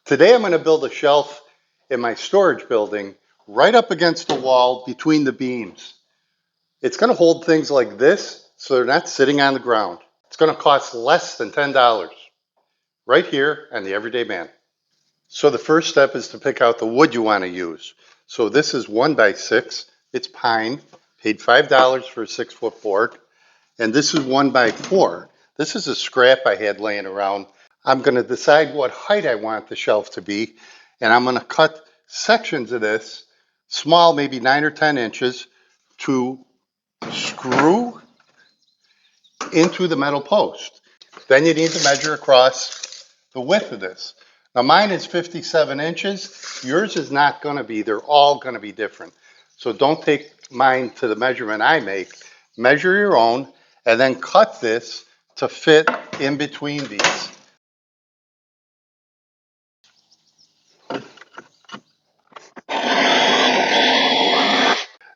Today I'm going to build a shelf in my storage building right up against the wall between the beams. It's going to hold things like this so they're not sitting on the ground. It's going to cost less than $10 right here on the Everyday Man. So the first step is to pick out the wood you want to use. So this is 1x6. It's pine. Paid $5 for a 6-foot board. And this is 1x4. This is a scrap I had laying around. I'm going to decide what height I want the shelf to be, and I'm going to cut sections of this, small, maybe 9 or 10 inches, to screw into the metal post. Then you need to measure across the width of this. Now mine is 57 inches. Yours is not going to be. They're all going to be different. So don't take mine to the measurement I make. Measure your own and then cut this to fit in between these.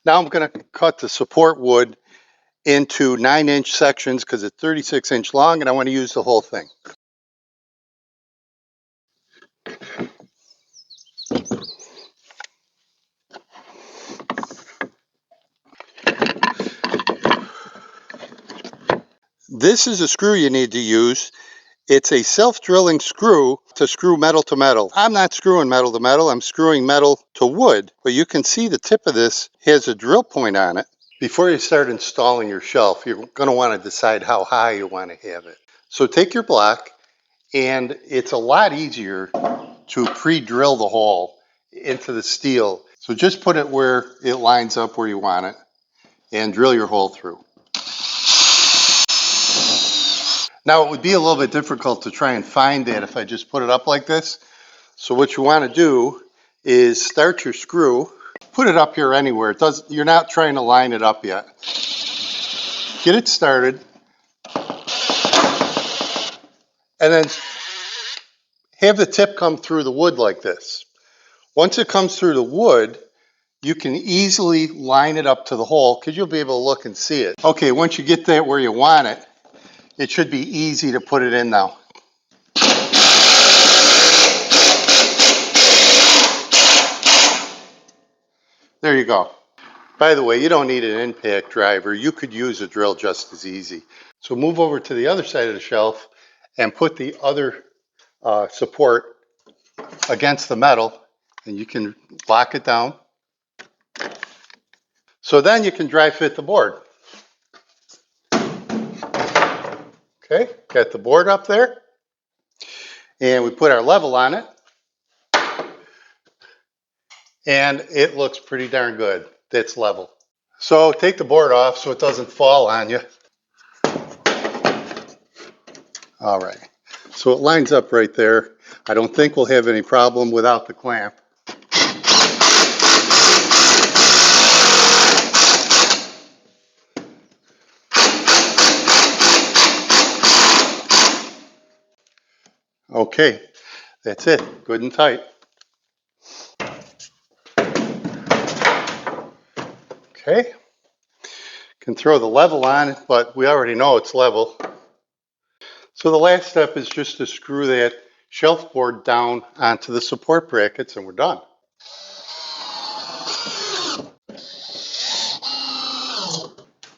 Now I'm going to cut the support wood into 9-inch sections because it's 36-inch long and I want to use the whole thing. This is a screw you need to use. It's a self-drilling screw to screw metal to metal. I'm not screwing metal to metal, I'm screwing metal to wood. But you can see the tip of this has a drill point on it. Before you start installing your shelf, you're going to want to decide how high you want to have it. So take your block, and it's a lot easier to pre-drill the hole into the steel. So just put it where it lines up where you want it and drill your hole through. Now it would be a little bit difficult to try and find that if I just put it up like this. So what you want to do is start your screw, put it up here anywhere. You're not trying to line it up yet. Get it started, and then have the tip come through the wood like this. Once it comes through the wood, you can easily line it up to the hole because you'll be able to look and see it. Okay, once you get that where you want it, it should be easy to put it in now. There you go. By the way, you don't need an impact driver. You could use a drill just as easy. So move over to the other side of the shelf and put the other support against the metal, and you can lock it down. So then you can dry fit the board. Okay, got the board up there, and we put our level on it, and it looks pretty darn good. That's level. So take the board off so it doesn't fall on you. All right, so it lines up right there. I don't think we'll have any problem without the clamp. Okay, that's it, good and tight. Okay, can throw the level on, but we already know it's level. So the last step is just to screw that shelf board down onto the support brackets and we're done.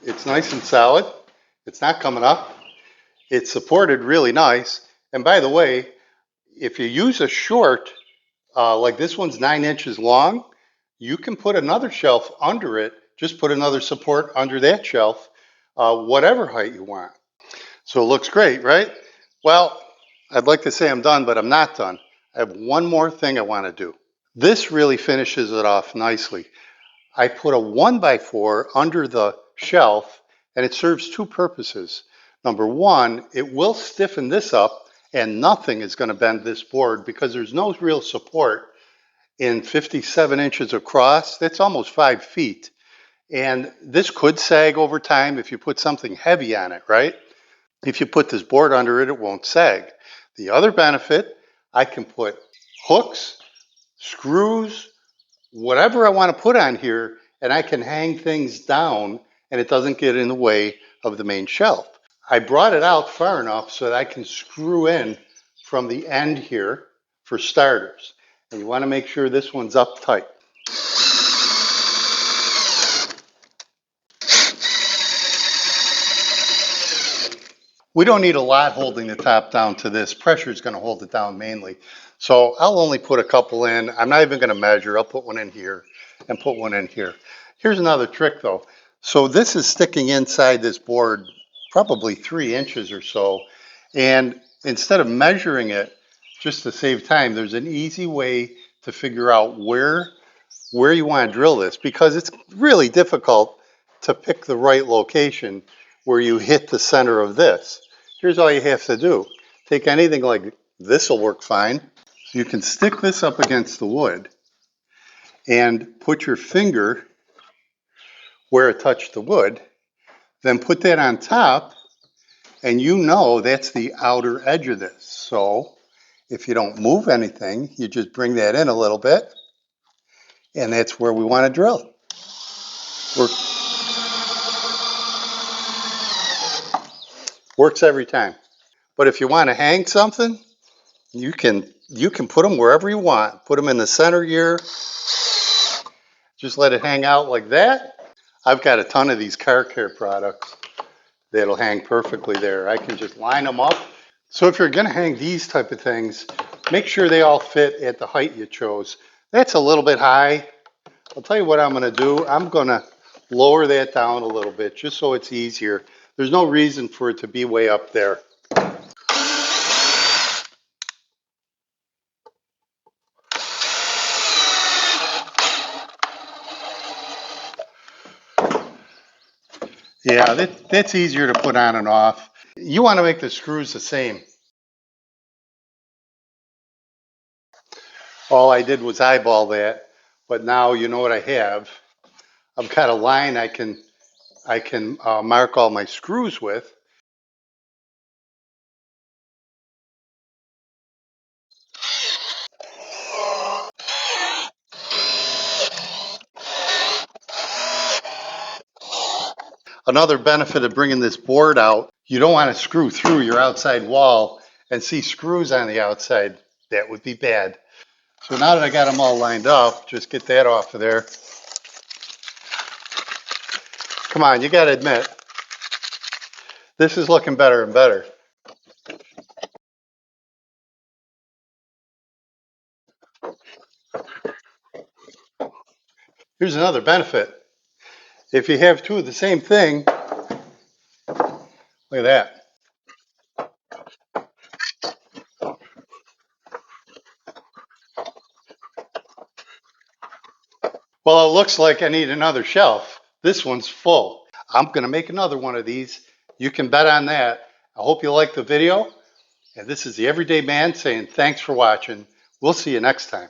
It's nice and solid. It's not coming up. It's supported really nice. And by the way, if you use a short, like this one's 9 inches long, you can put another shelf under it. Just put another support under that shelf, whatever height you want. So it looks great, right? Well, I'd like to say I'm done, but I'm not done. I have one more thing I want to do. This really finishes it off nicely. I put a 1x4 under the shelf, and it serves two purposes. Number one, it will stiffen this up, and nothing is going to bend this board because there's no real support in 57 inches across. That's almost 5 feet. And this could sag over time if you put something heavy on it, right? If you put this board under it, it won't sag. The other benefit, I can put hooks, screws, whatever I want to put on here, and I can hang things down and it doesn't get in the way of the main shelf. I brought it out far enough so that I can screw in from the end here, for starters. And you want to make sure this one's up tight. We don't need a lot holding the top down to this. Pressure is going to hold it down mainly. So I'll only put a couple in. I'm not even going to measure. I'll put one in here and put one in here. Here's another trick though. So this is sticking inside this board probably 3 inches or so. And instead of measuring it, just to save time, there's an easy way to figure out where you want to drill this, because it's really difficult to pick the right location where you hit the center of this. Here's all you have to do. Take anything like this will work fine. So you can stick this up against the wood and put your finger where it touched the wood, then put that on top, and you know that's the outer edge of this. So if you don't move anything, you just bring that in a little bit, and that's where we want to drill. Works every time. But if you want to hang something, you can put them wherever you want. Put them in the center here. Just let it hang out like that. I've got a ton of these car care products that'll hang perfectly there. I can just line them up. So if you're going to hang these type of things, make sure they all fit at the height you chose. That's a little bit high. I'll tell you what I'm going to do. I'm going to lower that down a little bit just so it's easier. There's no reason for it to be way up there. Yeah, that's easier to put on and off. You want to make the screws the same. All I did was eyeball that, but now you know what I have. I've got a line I can mark all my screws with. Another benefit of bringing this board out, you don't want to screw through your outside wall and see screws on the outside. That would be bad. So now that I got them all lined up, just get that off of there. Come on, you got to admit, this is looking better and better. Here's another benefit. If you have two of the same thing, look at that. Well, it looks like I need another shelf. This one's full. I'm going to make another one of these. You can bet on that. I hope you like the video. And this is the Everyday Man saying thanks for watching. We'll see you next time.